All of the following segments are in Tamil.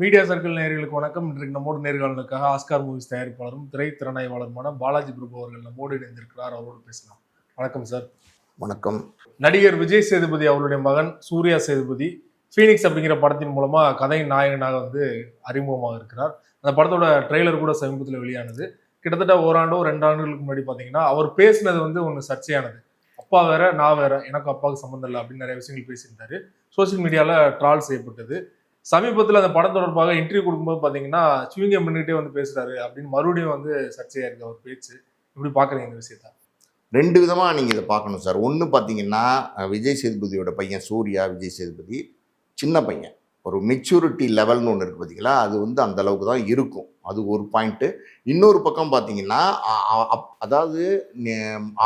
மீடியா சர்க்கிள் நேயர்களுக்கு வணக்கம். இன்றைக்கு நம்மோடு நேர்காணலுக்காக ஆஸ்கார் மூவிஸ் தயாரிப்பாளரும் திரைத்திறனாய்வாளருமான பாலாஜி பிரபு அவர்கள் நம்மோடு இணைந்திருக்கிறார். அவரோடு பேசலாம். வணக்கம் சார். வணக்கம். நடிகர் விஜய் சேதுபதி அவருடைய மகன் சூர்யா சேதுபதி ஃபீனிக்ஸ் அப்படிங்கிற படத்தின் மூலமா கதையின் நாயகனாக அறிமுகமாக இருக்கிறார். அந்த படத்தோட ட்ரெய்லர் கூட சமீபத்தில் வெளியானது. கிட்டத்தட்ட ஓராண்டோ 2 ஆண்டுகளுக்கு முன்னாடி பார்த்தீங்கன்னா அவர் பேசினது ஒன்று சர்ச்சையானது. அப்பா வேற நான் வேற, எனக்கு அப்பாவுக்கு சம்மந்தம் இல்லை அப்படின்னு நிறைய விஷயங்கள் பேசியிருந்தாரு. சோசியல் மீடியாவில் ட்ரால் செய்யப்பட்டது. சமீபத்தில் அந்த படம் தொடர்பாக இன்டர்வியூ கொடுக்கும்போது பார்த்தீங்கன்னா ஸ்விங்கம் பண்ணிக்கிட்டே பேசுறாரு அப்படின்னு மறுபடியும் சர்ச்சையா இருக்கு அவர் பேச்சு. இப்படி பார்க்குறீங்க இந்த விஷயத்த? 2 விதமாக நீங்கள் இதை பார்க்கணும் சார். ஒன்று பார்த்தீங்கன்னா, விஜய் சேதுபதியோட பையன் சூர்யா விஜய் சேதுபதி சின்ன பையன், ஒரு மெச்சூரிட்டி லெவல்னு ஒன்று இருக்குது பார்த்தீங்களா, அது அந்த அளவுக்கு தான் இருக்கும். அது ஒரு பாயிண்ட்டு. இன்னொரு பக்கம் பார்த்தீங்கன்னா, அதாவது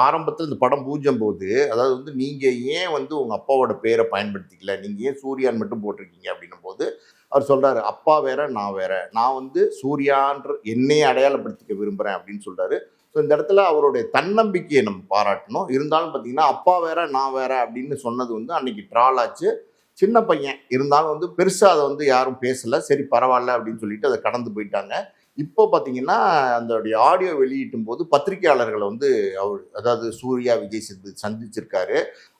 ஆரம்பத்தில் இந்த படம் பூஜ்ஜம் போது, அதாவது நீங்கள் ஏன் உங்கள் அப்பாவோட பேரை பயன்படுத்திக்கல, நீங்கள் ஏன் சூர்யான்னு மட்டும் போட்டிருக்கீங்க அப்படின்னும் போது அவர் சொல்கிறாரு, அப்பா வேற நான் வேற, நான் சூர்யான்ற என்னையே அடையாளப்படுத்திக்க விரும்புகிறேன் அப்படின்னு சொல்கிறாரு. ஸோ இந்த இடத்துல அவருடைய தன்னம்பிக்கையை நம்ம பாராட்டணும். இருந்தாலும் பார்த்தீங்கன்னா, அப்பா வேற நான் வேற அப்படின்னு சொன்னது அன்னைக்கு ட்ரால் ஆச்சு. சின்ன பையன் இருந்தாலும் பெருசாக அதை யாரும் பேசலை. சரி பரவாயில்ல அப்படின்னு சொல்லிட்டு அதை கடந்து போயிட்டாங்க. இப்போ பார்த்தீங்கன்னா, அந்த ஆடியோ வெளியிட்டும் போது பத்திரிகையாளர்களை அவர், அதாவது சூர்யா விஜய் சேதுபதி சந்திச்சிருக்காரு.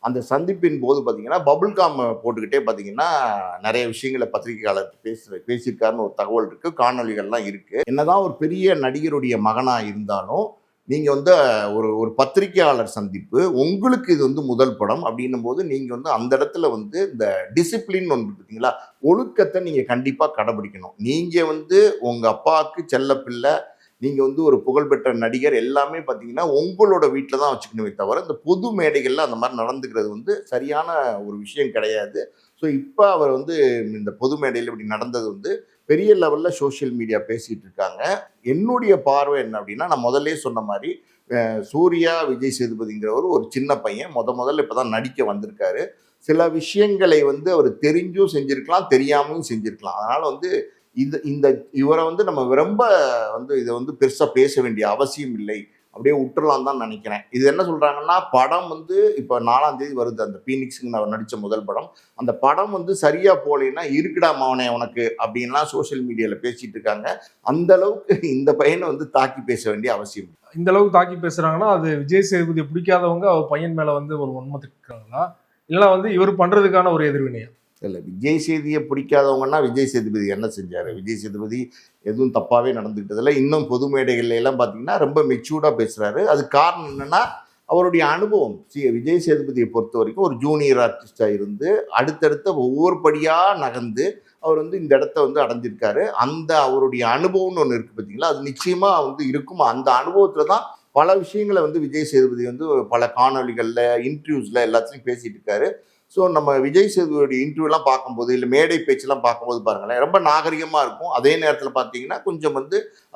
அந்த சந்திப்பின் போது பார்த்தீங்கன்னா பபுள்காம் போட்டுக்கிட்டே பார்த்தீங்கன்னா நிறைய விஷயங்களை பத்திரிகையாளர் பேசியிருக்காருன்னு ஒரு தகவல் இருக்குது. காணொலிகள்லாம் இருக்குது. என்னதான் ஒரு பெரிய நடிகருடைய மகனாக இருந்தாலும் நீங்கள் ஒரு பத்திரிகையாளர் சந்திப்பு, உங்களுக்கு இது முதல் படம் அப்படின்னும் போது நீங்கள் அந்த இடத்துல இந்த டிசிப்ளின் ஒன்று பார்த்தீங்களா, ஒழுக்கத்தை நீங்கள் கண்டிப்பாக கடைபிடிக்கணும். நீங்கள் உங்கள் அப்பாவுக்கு செல்ல பிள்ளை, நீங்கள் ஒரு புகழ்பெற்ற நடிகர், எல்லாமே பார்த்தீங்கன்னா உங்களோட வீட்டில் தான் வச்சுக்கணுமே தவிர இந்த பொது மேடைகளில் அந்த மாதிரி நடந்துக்கிறது சரியான ஒரு விஷயம் கிடையாது. ஸோ இப்போ அவர் இந்த பொது மேடையில் இப்படி நடந்தது பெரிய லெவலில் சோஷியல் மீடியா பேசிகிட்டு இருக்காங்க. என்னுடைய பார்வை என்ன அப்படின்னா, நான் முதல்ல சொன்ன மாதிரி சூர்யா விஜய் சேதுபதிங்கிறவர் ஒரு சின்ன பையன், முதல்ல இப்போ தான் நடிக்க வந்திருக்காரு. சில விஷயங்களை அவர் தெரிஞ்சும் செஞ்சுருக்கலாம், தெரியாமலும் செஞ்சுருக்கலாம். அதனால் இந்த இவரை நம்ம ரொம்ப இதை பெருசாக பேச வேண்டிய அவசியம் இல்லை, அப்படியே விட்டுறலாம் தான் நினைக்கிறேன். இது என்ன சொல்கிறாங்கன்னா, படம் இப்போ 4ஆம் தேதி வருது, அந்த ஃபீனிக்ஸுக்கு அவர் நடித்த முதல் படம். அந்த படம் சரியாக போகலைன்னா இருக்குடா மவனே உனக்கு அப்படின்லாம் சோஷியல் மீடியாவில் பேசிகிட்டு இருக்காங்க. அந்த அளவுக்கு இந்த பையனை தாக்கி பேச வேண்டிய அவசியம் இல்லை. இந்த அளவுக்கு தாக்கி பேசுகிறாங்கன்னா அது விஜய் சேதுபதியை பிடிக்காதவங்க அவர் பையன் மேலே ஒரு வன்மத்துக்கு இருக்காங்களா, இல்லைனா இவர் பண்ணுறதுக்கான ஒரு எதிர்வினையா? இல்லை, விஜய் சேதியை பிடிக்காதவங்கன்னா விஜய் சேதுபதி என்ன செஞ்சார்? விஜய் சேதுபதி எதுவும் தப்பாகவே நடந்துக்கிட்டதில்லை. இன்னும் பொது மேடைகள்ல எல்லாம் பார்த்தீங்கன்னா ரொம்ப மெச்சூர்டாக பேசுகிறாரு. அது காரணம் என்னென்னா அவருடைய அனுபவம். விஜய் சேதுபதியை பொறுத்த வரைக்கும் ஒரு ஜூனியர் ஆர்டிஸ்டாக இருந்து அடுத்தடுத்த ஒவ்வொரு படியாக நகர்ந்து அவர் இந்த இடத்த அடைஞ்சிருக்காரு. அந்த அவருடைய அனுபவம்னு ஒன்று இருக்குது பார்த்தீங்களா, அது நிச்சயமாக இருக்கும். அந்த அனுபவத்தில் தான் பல விஷயங்களை விஜய் சேதுபதி பல காணொலிகளில், இன்டர்வியூஸில் எல்லாத்துலையும் பேசிகிட்டு இருக்காரு. ஸோ நம்ம விஜய் சேதுபதியோட இன்டர்வியூலாம் பார்க்கும்போது, இல்லை மேடை பேச்செல்லாம் பார்க்கும்போது பாருங்களேன், ரொம்ப நாகரிகமாக இருக்கும். அதே நேரத்தில் பார்த்தீங்கன்னா கொஞ்சம்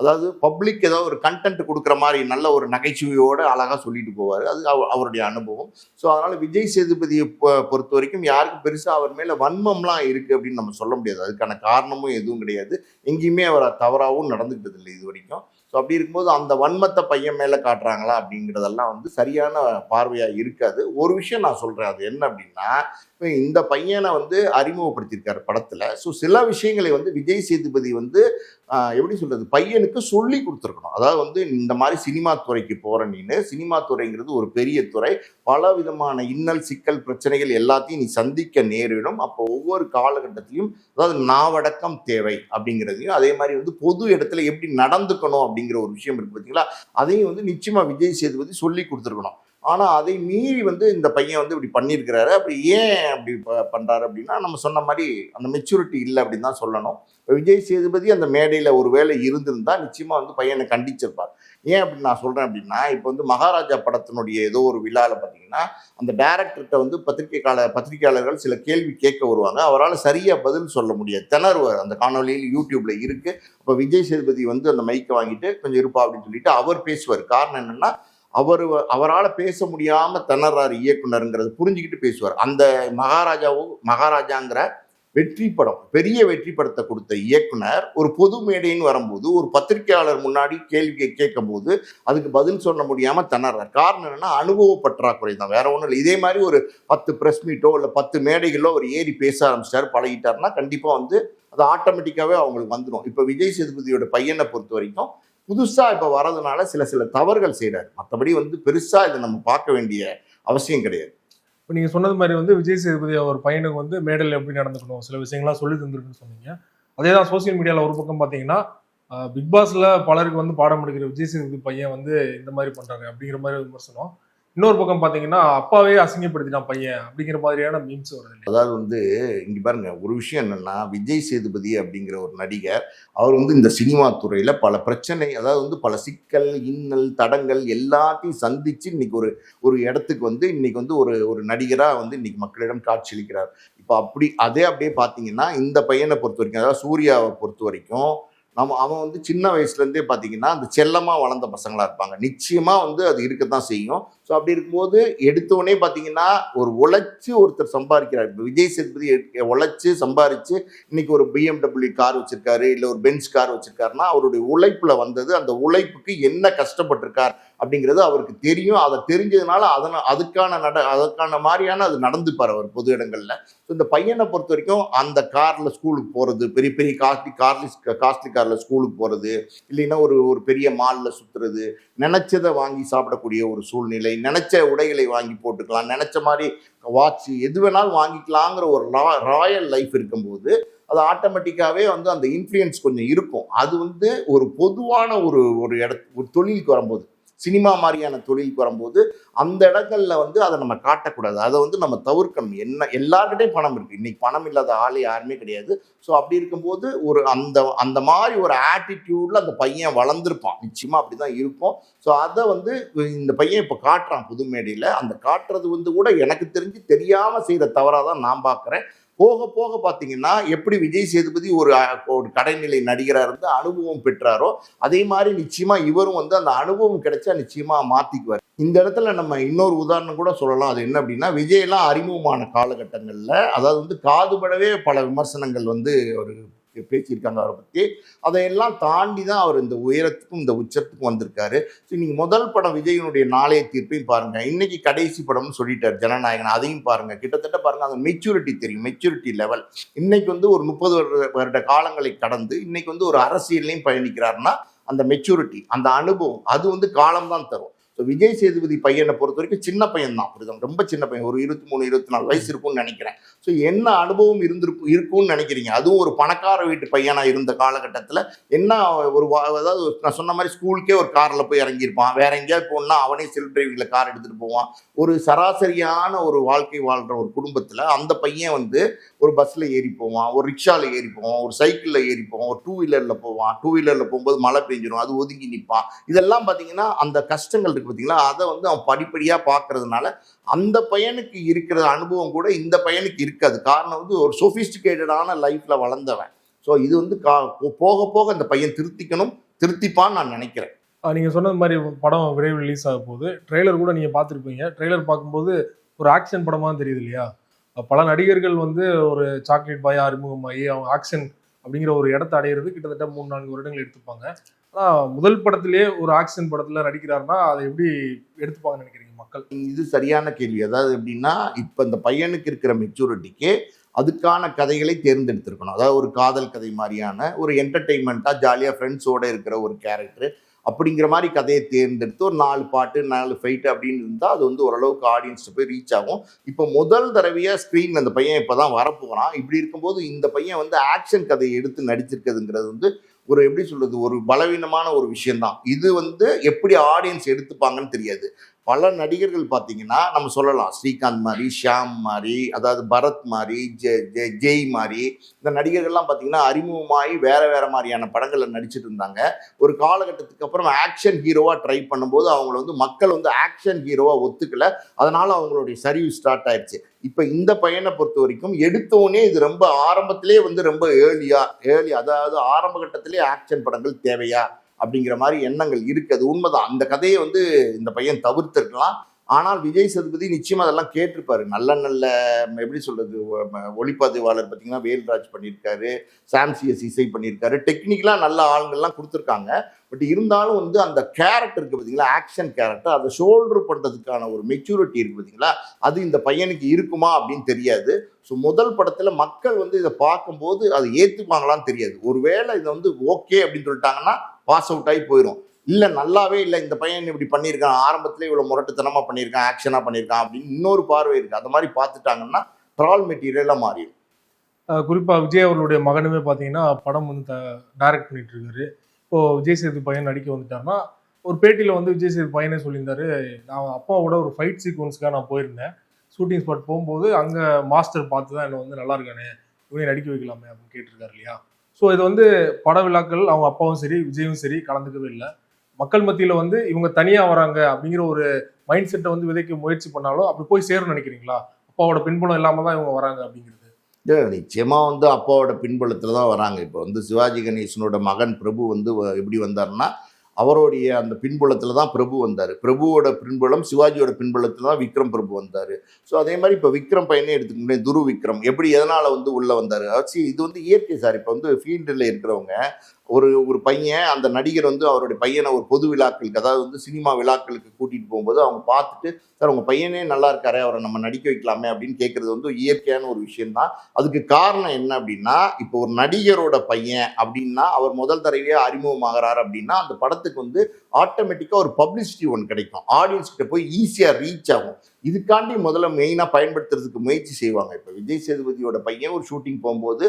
அதாவது பப்ளிக் ஏதாவது ஒரு கண்டென்ட் கொடுக்குற மாதிரி நல்ல ஒரு நகைச்சுவையோடு அழகாக சொல்லிட்டு போவார். அது அவருடைய அனுபவம். ஸோ அதனால் விஜய் சேதுபதியை பொறுத்த வரைக்கும் யாருக்கும் பெருசாக அவர் மேலே வன்மம்லாம் இருக்குது அப்படின்னு நம்ம சொல்ல முடியாது. அதுக்கான காரணமும் எதுவும் கிடையாது. எங்கேயுமே அவர் தவறாகவும் நடந்துக்கிட்டது இல்லை இது வரைக்கும். ஸோ அப்படி இருக்கும்போது அந்த வன்மத்தை பையன் மேலே காட்டுறாங்களா அப்படிங்கிறதெல்லாம் சரியான பார்வையாக இருக்காது. ஒரு விஷயம் நான் சொல்கிறேன், அது என்ன அப்படின்னா, இப்போ இந்த பையனை அறிமுகப்படுத்தியிருக்காரு படத்தில். ஸோ சில விஷயங்களை விஜய் சேதுபதி எப்படி சொல்கிறது, பையனுக்கு சொல்லி கொடுத்துருக்கணும். அதாவது இந்த மாதிரி சினிமா துறைக்கு போகிற நீனு, சினிமா துறைங்கிறது ஒரு பெரிய துறை, பல விதமான இன்னல் சிக்கல் பிரச்சனைகள் எல்லாத்தையும் நீ சந்திக்க நேரிடும். அப்போ ஒவ்வொரு காலகட்டத்திலையும் அதாவது நாவடக்கம் தேவை அப்படிங்கிறதையும், அதே மாதிரி பொது இடத்துல எப்படி நடந்துக்கணும் அப்படிங்கிற ஒரு விஷயம் இருக்குது பார்த்தீங்களா, அதையும் நிச்சயமாக விஜய் சேதுபதி சொல்லி கொடுத்துருக்கணும். ஆனால் அதை மீறி இந்த பையன் இப்படி பண்ணியிருக்கிறாரு. அப்படி ஏன் அப்படி பண்ணுறாரு அப்படின்னா, நம்ம சொன்ன மாதிரி அந்த மெச்சூரிட்டி இல்லை அப்படின்னு தான் சொல்லணும். விஜய் சேதுபதி அந்த மேடையில் ஒரு வேளை இருந்திருந்தால் நிச்சயமாக பையனை கண்டிச்சிருப்பார். ஏன் அப்படின்னு நான் சொல்கிறேன் அப்படின்னா, இப்போ மகாராஜா படத்தினுடைய ஏதோ ஒரு விழாவில் பார்த்தீங்கன்னா, அந்த டைரக்டர்கிட்ட பத்திரிகையாளர்கள் சில கேள்வி கேட்க வருவாங்க. அவரால் சரியாக பதில் சொல்ல முடியாது, திணறுவார். அந்த காணொலியில் யூடியூப்பில் இருக்குது. அப்போ விஜய் சேதுபதி அந்த மைக்கை வாங்கிட்டு கொஞ்சம் இருப்பா அப்படின்னு சொல்லிட்டு அவர் பேசுவார். காரணம் என்னென்னா, அவரால் பேச முடியாமல் திணறாரு இயக்குனருங்கிறது புரிஞ்சுக்கிட்டு பேசுவார். அந்த மகாராஜாங்கிற வெற்றி படம், பெரிய வெற்றி படத்தை கொடுத்த இயக்குனர் ஒரு பொது மேடைன்னு வரும்போது ஒரு பத்திரிகையாளர் முன்னாடி கேள்வி கேட்கும் போது அதுக்கு பதில் சொல்ல முடியாம திணறார். காரணம் என்னன்னா அனுபவ பற்றாக்குறை தான், வேற ஒன்றும் இல்லை. இதே மாதிரி ஒரு 10 பிரஸ் மீட்டோ இல்லை 10 மேடைகளோ அவர் ஏறி பேச ஆரம்பிச்சிட்டாரு, பழகிட்டாருன்னா கண்டிப்பா வந்து அது ஆட்டோமேட்டிக்காவே அவங்களுக்கு வந்துடும். இப்ப விஜய் சேதுபதியோட பையனை பொறுத்த வரைக்கும் புதுசா இப்ப வரதுனால சில தவறுகள் செய்யறாரு. மற்றபடி வந்து பெருசா இதை நம்ம பார்க்க வேண்டிய அவசியம் கிடையாது. இப்போ நீங்கள் சொன்னது மாதிரி வந்து விஜய் சேதுபதி அவர் பையனுக்கு வந்து மேடையில் எப்படி நடந்துக்கணும் சில விஷயங்கள்லாம் சொல்லி தந்துருக்குன்னு சொன்னீங்க. அதே தான் சோசியல் மீடியாவில் ஒரு பக்கம் பார்த்தீங்கன்னா பிக் பாஸ்ல பலருக்கு வந்து பாடம் எடுக்கிற விஜய் சேதுபதி பையன் வந்து இந்த மாதிரி பண்றாங்க அப்படிங்கிற மாதிரி விமர்சனம். இன்னொரு பக்கம் பார்த்தீங்கன்னா அப்பாவே அசிங்கப்படுத்தினான் பையன் அப்படிங்கிற மாதிரியான மீம்ஸ் வருது. அதாவது வந்து இங்க பாருங்க, ஒரு விஷயம் என்னன்னா விஜய் சேதுபதி அப்படிங்கிற ஒரு நடிகர் அவர் வந்து இந்த சினிமா துறையில பல பிரச்சனை, அதாவது வந்து பல சிக்கல், இன்னல், தடங்கள் எல்லாத்தையும் சந்திச்சு இன்னைக்கு ஒரு இடத்துக்கு வந்து இன்னைக்கு வந்து ஒரு நடிகரா வந்து இன்னைக்கு மக்களிடம் காட்சியளிக்கிறார். இப்போ அப்படியே பார்த்தீங்கன்னா இந்த பையனை பொறுத்த வரைக்கும், அதாவது சூர்யாவை பொறுத்த வரைக்கும் அவன் வந்து சின்ன வயசுலேருந்தே பார்த்தீங்கன்னா அந்த செல்லமாக வளர்ந்த பசங்களாக இருப்பாங்க. நிச்சயமாக வந்து அது இருக்கத்தான் செய்யும். ஸோ அப்படி இருக்கும்போது எடுத்தோடனே பார்த்தீங்கன்னா ஒரு உழைச்சி ஒருத்தர் சம்பாதிக்கிறார். இப்போ விஜய் சேதுபதி உழைச்சி சம்பாரித்து இன்னைக்கு ஒரு BMW கார் வச்சிருக்காரு, இல்லை ஒரு பென்ஸ் கார் வச்சிருக்காருன்னா அவருடைய உழைப்பில் வந்தது. அந்த உழைப்புக்கு என்ன கஷ்டப்பட்டிருக்கார் அப்படிங்கிறது அவருக்கு தெரியும். அதை தெரிஞ்சதுனால அதுக்கான மாதிரியான அது நடந்துப்பார் அவர் பொது இடங்களில். ஸோ இந்த பையனை பொறுத்த வரைக்கும் அந்த காரில் ஸ்கூலுக்கு போகிறது, பெரிய பெரிய காஸ்ட்லி காரில் ஸ்கூலுக்கு போகிறது, இல்லைன்னா ஒரு பெரிய மாலில் சுற்றுறது, நினைச்சதை வாங்கி சாப்பிடக்கூடிய ஒரு சூழ்நிலை, நினைச்ச உடைகளை வாங்கி போட்டுக்கலாம், நினைச்ச மாதிரி வாட்ச் எது வேணாலும் வாங்கிக்கலாங்கிற ஒரு ராயல் லைஃப் இருக்கும்போது அது ஆட்டோமேட்டிக்காவே வந்து அந்த இன்ஃப்ளூயன்ஸ் கொஞ்சம் இருக்கும். அது வந்து ஒரு பொதுவான ஒரு தொழிலுக்கு வரும்போது, சினிமா மாதிரியான தொழிலுக்கு வரும்போது அந்த இடங்கள்ல வந்து அதை நம்ம காட்டக்கூடாது. அதை வந்து நம்ம தவிர்க்கணும். என்ன எல்லார்கிட்டையும் பணம் இருக்கு, இன்னைக்கு பணம் இல்லாத ஆள் யாருமே கிடையாது. ஸோ அப்படி இருக்கும்போது அந்த மாதிரி ஒரு ஆட்டிடியூட்ல அந்த பையன் வளர்ந்துருப்பான். நிச்சயமா அப்படிதான் இருக்கும். ஸோ அதை வந்து இந்த பையன் இப்போ காட்டுறான் புது மேடையில. அந்த காட்டுறது வந்து கூட எனக்கு தெரிஞ்சு தெரியாம செய்யற தவறாதான் நான் பார்க்குறேன். போக போக பார்த்தீங்கன்னா எப்படி விஜய் சேதுபதி ஒரு கடைநிலை நடிகராக இருந்து அனுபவம் பெற்றாரோ அதே மாதிரி நிச்சயமா இவரும் வந்து அந்த அனுபவம் கிடைச்சா நிச்சயமா மாத்திக்குவார். இந்த இடத்துல நம்ம இன்னொரு உதாரணம் கூட சொல்லலாம். அது என்ன அப்படின்னா, விஜயெல்லாம் அறிமுகமான காலகட்டங்களில், அதாவது வந்து காதுபடவே பல விமர்சனங்கள் வந்து ஒரு பேசியிருக்காங்க அவரை பற்றி. அதையெல்லாம் தாண்டி தான் அவர் இந்த உயரத்துக்கும் இந்த உச்சத்துக்கும் வந்திருக்காரு. ஸோ நீங்கள் முதல் படம் விஜயனுடைய நாளைய தீர்ப்பையும் பாருங்க, இன்னைக்கு கடைசி படம்னு சொல்லிட்டார் ஜனநாயகன், அதையும் பாருங்க. கிட்டத்தட்ட பாருங்க அந்த மெச்சூரிட்டி தெரியும், மெச்சூரிட்டி லெவல். இன்னைக்கு வந்து ஒரு 30 வருட காலங்களை கடந்து இன்னைக்கு வந்து ஒரு அரசியலையும் பயணிக்கிறாருன்னா அந்த மெச்சூரிட்டி, அந்த அனுபவம் அது வந்து காலம்தான் தரும். ஸோ விஜய் சேதுபதி பையனை பொறுத்த வரைக்கும் சின்ன பையன் தான், புரியுது, ரொம்ப சின்ன பையன், ஒரு 23-24 வயசு இருக்கும்னு நினைக்கிறேன். ஸோ என்ன அனுபவம் இருக்கும்னு நினைக்கிறீங்க? அதுவும் ஒரு பணக்கார வீட்டு பையனா இருந்த காலகட்டத்தில் என்ன அதாவது நான் சொன்ன மாதிரி ஸ்கூலுக்கே ஒரு காரில் போய் இறங்கியிருப்பான், வேற எங்கேயாவது போனா அவனே செல்ஃப் டிரைவிங்கில் கார் எடுத்துகிட்டு போவான். ஒரு சராசரியான ஒரு வாழ்க்கை வாழ்கிற ஒரு குடும்பத்தில் அந்த பையன் வந்து ஒரு பஸ்ஸில் ஏறி போவான், ஒரு ரிக்ஷாவில் ஏறி போவான், ஒரு சைக்கிளில் ஏறி போவான், ஒரு 2 வீலரில் போவான். 2 வீலரில் போகும்போது மழை பெஞ்சிடும், அது ஒதுங்கி நிற்பான். இதெல்லாம் பார்த்தீங்கன்னா அந்த கஷ்டங்கள் பார்த்தீங்களா, அதை வந்து அவன் படிப்படியாக பார்க்கறதுனால அந்த பையனுக்கு இருக்கிற அனுபவம் கூட இந்த பையனுக்கு இருக்காது. காரணம் வந்து ஒரு சொபிஸ்டிகேட்டடான லைஃப்ல வளர்ந்தவன். ஸோ இது வந்து போக போக இந்த பையன் திருத்திப்பான்னு நான் நினைக்கிறேன். நீங்க சொன்னது மாதிரி படம் விரைவில் ரிலீஸ் ஆக போகுது. ட்ரெய்லர் கூட நீங்க பார்த்துருப்பீங்க. ட்ரெய்லர் பார்க்கும்போது ஒரு ஆக்ஷன் படமா தெரியுது இல்லையா? பல நடிகர்கள் வந்து ஒரு சாக்லேட் பாய் அறிமுகமாகி அவங்க ஆக்ஷன் அப்படிங்கிற ஒரு இடத்தை அடையிறது கிட்டத்தட்ட 3-4 வருடங்கள் எடுத்துப்பாங்க. ஆனால் முதல் படத்திலேயே ஒரு ஆக்ஷன் படத்துல நடிக்கிறாருன்னா அதை எப்படி எடுத்துப்பாங்கன்னு நினைக்கிறீங்க மக்கள்? இது சரியான கேள்வி. அதாவது எப்படின்னா, இப்போ இந்த பையனுக்கு இருக்கிற மெச்சூரிட்டிக்கு அதுக்கான கதைகளை தேர்ந்தெடுத்திருக்கணும். அதாவது ஒரு காதல் கதை மாதிரியான ஒரு என்டர்டெயின்மெண்ட்டாக ஜாலியாக ஃப்ரெண்ட்ஸோட இருக்கிற ஒரு கேரக்டர் அப்படிங்கிற மாதிரி கதையை தேர்ந்தெடுத்து ஒரு 4 பாட்டு 4 ஃபைட்டு அப்படின்னு இருந்தால் அது வந்து ஓரளவுக்கு ஆடியன்ஸ் போய் ரீச் ஆகும். இப்போ முதல் தடவையாக ஸ்க்ரீனில் அந்த பையன் இப்போ தான் வரப்போகிறான். இப்படி இருக்கும்போது இந்த பையன் வந்து ஆக்ஷன் கதையை எடுத்து நடிச்சிருக்கிறதுங்கிறது வந்து ஒரு எப்படி சொல்றது, ஒரு பலவீனமான ஒரு விஷயம்தான். இது வந்து எப்படி ஆடியன்ஸ் எடுத்துப்பாங்கன்னு தெரியாது. பல நடிகர்கள் பார்த்தீங்கன்னா நம்ம சொல்லலாம், ஸ்ரீகாந்த் மாதிரி, ஷியாம் மாதிரி, அதாவது பரத் மாதிரி, ஜெய் மாதிரி, இந்த நடிகர்கள்லாம் பார்த்தீங்கன்னா அறிமுகமாகி வேற வேற மாதிரியான படங்களில் நடிச்சிட்டு இருந்தாங்க. ஒரு காலகட்டத்துக்கு அப்புறம் ஆக்ஷன் ஹீரோவாக ட்ரை பண்ணும்போது அவங்கள வந்து மக்கள் வந்து ஆக்ஷன் ஹீரோவாக ஒத்துக்கல. அதனால அவங்களுடைய சரிவு ஸ்டார்ட் ஆயிடுச்சு. இப்போ இந்த பையனை பொறுத்த வரைக்கும் எடுத்தோடனே இது ரொம்ப ஆரம்பத்திலே வந்து ரொம்ப ஏர்லி, அதாவது ஆரம்ப கட்டத்திலே ஆக்ஷன் படங்கள் தேவையா அப்படிங்கிற மாதிரி எண்ணங்கள் இருக்குது. அது உண்மைதான். அந்த கதையை வந்து இந்த பையன் தவிர்த்திருக்கலாம். ஆனால் விஜய் சேதுபதி நிச்சயமா அதெல்லாம் கேட்டிருப்பாரு. நல்ல நல்ல எப்படி சொல்றது, ஒளிப்பதிவாளர் பார்த்தீங்கன்னா வேல்ராஜ் பண்ணியிருக்காரு, சாம்சிஎஸ் இசை பண்ணியிருக்காரு, டெக்னிக்கலாக நல்ல ஆளுங்கள்லாம் கொடுத்துருக்காங்க. பட் இருந்தாலும் வந்து அந்த கேரக்டர் இருக்குது பார்த்தீங்களா, ஆக்ஷன் கேரக்டர், அதை ஷோல்டர் பண்ணுறதுக்கான ஒரு மெச்சூரிட்டி இருக்குது பார்த்தீங்களா, அது இந்த பையனுக்கு இருக்குமா அப்படின்னு தெரியாது. ஸோ முதல் படத்தில் மக்கள் வந்து இதை பார்க்கும்போது அதை ஏற்றுப்பாங்களான்னு தெரியாது. ஒருவேளை இதை வந்து ஓகே அப்படின்னு சொல்லிட்டாங்கன்னா பாஸ் அவுட் ஆகி போயிடும். இல்லை நல்லாவே இல்லை, இந்த பையன் இப்படி பண்ணியிருக்கான், ஆரம்பத்தில் இவ்வளோ முரட்டுத்தனமாக பண்ணியிருக்கான், ஆக்ஷனாக பண்ணியிருக்கான் அப்படின்னு இன்னொரு பார்வை இருக்குது. அந்த மாதிரி பார்த்துட்டாங்கன்னா ட்ரால் மெட்டீரியலாக மாறிடும். குறிப்பாக விஜய் அவர்களுடைய மகனுமே பார்த்தீங்கன்னா படம் வந்து டைரக்ட் பண்ணிட்டு இருக்காரு. இப்போ விஜய் சேது பையன் நடிக்க வந்துட்டாருன்னா, ஒரு பேட்டியில் வந்து விஜய் சேது பையனே சொல்லியிருந்தாரு, நான் அப்பாவோட ஒரு ஃபைட் சீக்வன்ஸ்க்காக நான் போயிருந்தேன். ஷூட்டிங் ஸ்பாட் போகும்போது அங்கே மாஸ்டர் பார்த்து தான் என்னை வந்து நல்லா இருக்கானே, இவனையும் நடிக்க வைக்கலாமே அப்படின்னு கேட்டிருக்காரு இல்லையா. ஸோ இது வந்து பட விழாக்கள் அவங்க அப்பாவும் சரி விஜயும் சரி கலந்துக்கவே இல்லை. மக்கள் மத்தியில் வந்து இவங்க தனியாக வராங்க அப்படிங்கிற ஒரு மைண்ட் செட்டை வந்து விதைக்க முயற்சி பண்ணாலும் அப்படி போய் சேரும்னு நினைக்கிறீங்களா? அப்பாவோட பின்புலம் இல்லாமல் தான் இவங்க வராங்க அப்படிங்கிறது. நிச்சயமா வந்து அப்பாவோட பின்புலத்தில் தான் வராங்க. இப்போ வந்து சிவாஜி கணேசனோட மகன் பிரபு வந்து எப்படி வந்தாருன்னா, அவருடைய அந்த பின்புலத்தில் தான் பிரபு வந்தார். பிரபுவோட பின்புலம் சிவாஜியோட பின்புலத்தில் தான் விக்ரம் பிரபு வந்தார். ஸோ அதே மாதிரி இப்போ விக்ரம் பையனே எடுத்துக்கிட்டேன், துரு விக்ரம் எப்படி எதனால் வந்து உள்ளே வந்தார். ஆச்சு இது வந்து இயற்கை சார். இப்போ வந்து ஃபீல்டில் இருக்கிறவங்க ஒரு பையன், அந்த நடிகர் வந்து அவருடைய பையனை ஒரு பொது விழாக்களுக்கு, அதாவது வந்து சினிமா விழாக்களுக்கு கூட்டிகிட்டு போகும்போது அவங்க பார்த்துட்டு, சார் உங்கள் பையனே நல்லா இருக்காரு, அவரை நம்ம நடிக்க வைக்கலாமே அப்படின்னு கேட்குறது வந்து இயற்கையான ஒரு விஷயம்தான். அதுக்கு காரணம் என்ன அப்படின்னா, இப்போ ஒரு நடிகரோட பையன் அப்படின்னா அவர் முதல் தடவையாக அறிமுகமாகறாரு அப்படின்னா அந்த படத்துக்கு வந்து ஆட்டோமேட்டிக்காக ஒரு பப்ளிசிட்டி ஒன்று கிடைக்கும், ஆடியன்ஸ் கிட்ட போய் ஈஸியாக ரீச் ஆகும். இதுக்காண்டி முதல்ல மெயினாக பயன்படுத்துறதுக்கு முயற்சி செய்வாங்க. இப்போ விஜய் சேதுபதியோட பையன் ஒரு ஷூட்டிங் போகும்போது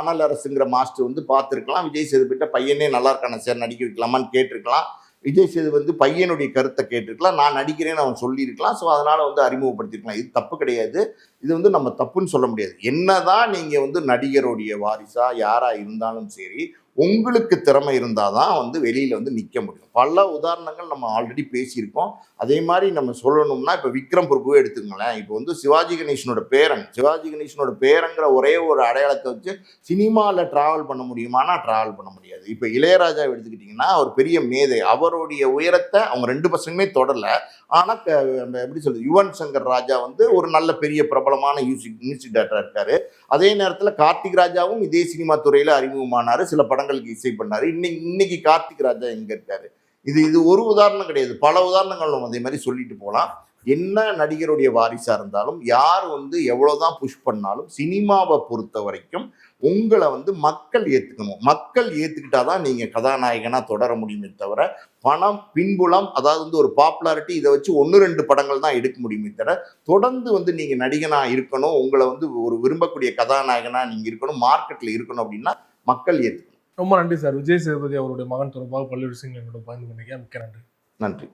அனல் அரசுங்கிற மாஸ்டர் வந்து பார்த்துருக்கலாம், விஜய் சேதுபதிட்ட பையனே நல்லா இருக்கானே சார் நடிக்க வைக்கலாமான்னு கேட்டிருக்கலாம். விஜய் சேதுபதி பையனுடைய கருத்தை கேட்டிருக்கலாம், நான் நடிக்கிறேன்னு அவன் சொல்லியிருக்கலாம். ஸோ அதனால் வந்து அறிமுகப்படுத்திருக்கலாம். இது தப்பு கிடையாது. இது வந்து நம்ம தப்புன்னு சொல்ல முடியாது. என்னதான் நீங்கள் வந்து நடிகருடைய வாரிசா யாராக இருந்தாலும் சரி, உங்களுக்கு திறமை இருந்தால் தான் வந்து வெளியில் வந்து நிற்க முடியும். பல உதாரணங்கள் நம்ம ஆல்ரெடி பேசியிருக்கோம். அதே மாதிரி நம்ம சொல்லணும்னா இப்போ விக்ரம் பிரபுவே எடுத்துங்களேன். இப்போ வந்து சிவாஜி கணேசனோட பேரங்கிற ஒரே ஒரு அடையாளத்தை வச்சு சினிமாவில் ட்ராவல் பண்ண முடியுமானா ட்ராவல் பண்ண முடியாது. இப்போ இளையராஜா எடுத்துக்கிட்டிங்கன்னா அவர் பெரிய மேதை, அவருடைய உயரத்தை அவங்க 2 பசங்களுமே தொடரல. ஆனால் எப்படி சொல்றது, யுவன் சங்கர் ராஜா வந்து ஒரு நல்ல பெரிய பிரபலமான மியூசிக் டைரக்டராக இருக்காரு. அதே நேரத்தில் கார்த்திக் ராஜாவும் இதே சினிமா துறையில் அறிமுகமானார், சில படங்களுக்கு இசை பண்ணார். இன்னைக்கு கார்த்திக் ராஜா எங்கே இருக்காரு? இது ஒரு உதாரணம் கிடையாது, பல உதாரணங்கள் நம்ம அதே மாதிரி சொல்லிட்டு போகலாம். என்ன நடிகருடைய வாரிசாக இருந்தாலும், யார் வந்து எவ்வளோதான் புஷ் பண்ணாலும், சினிமாவை பொறுத்த வரைக்கும் உங்களை வந்து மக்கள் ஏற்றுக்கணும். மக்கள் ஏற்றுக்கிட்டாதான் நீங்கள் கதாநாயகனாக தொடர முடியுமே தவிர, பணம், பின்புலம், அதாவது வந்து ஒரு பாப்புலாரிட்டி, இதை வச்சு 1-2 படங்கள் தான் எடுக்க முடியுமே தவிர, தொடர்ந்து வந்து நீங்கள் நடிகனாக இருக்கணும், உங்களை வந்து ஒரு விரும்பக்கூடிய கதாநாயகனாக நீங்கள் இருக்கணும், மார்க்கெட்டில் இருக்கணும் அப்படின்னா மக்கள் ஏற்றுக்கணும். ரொம்ப நன்றி சார். விஜய் சேதுபதி அவருடைய மகன் தொடர்பாக பல்வேறு விஷயங்கள் எங்களோட பகிர்ந்து பண்ணிக்க மிக்க நன்றி. நன்றி.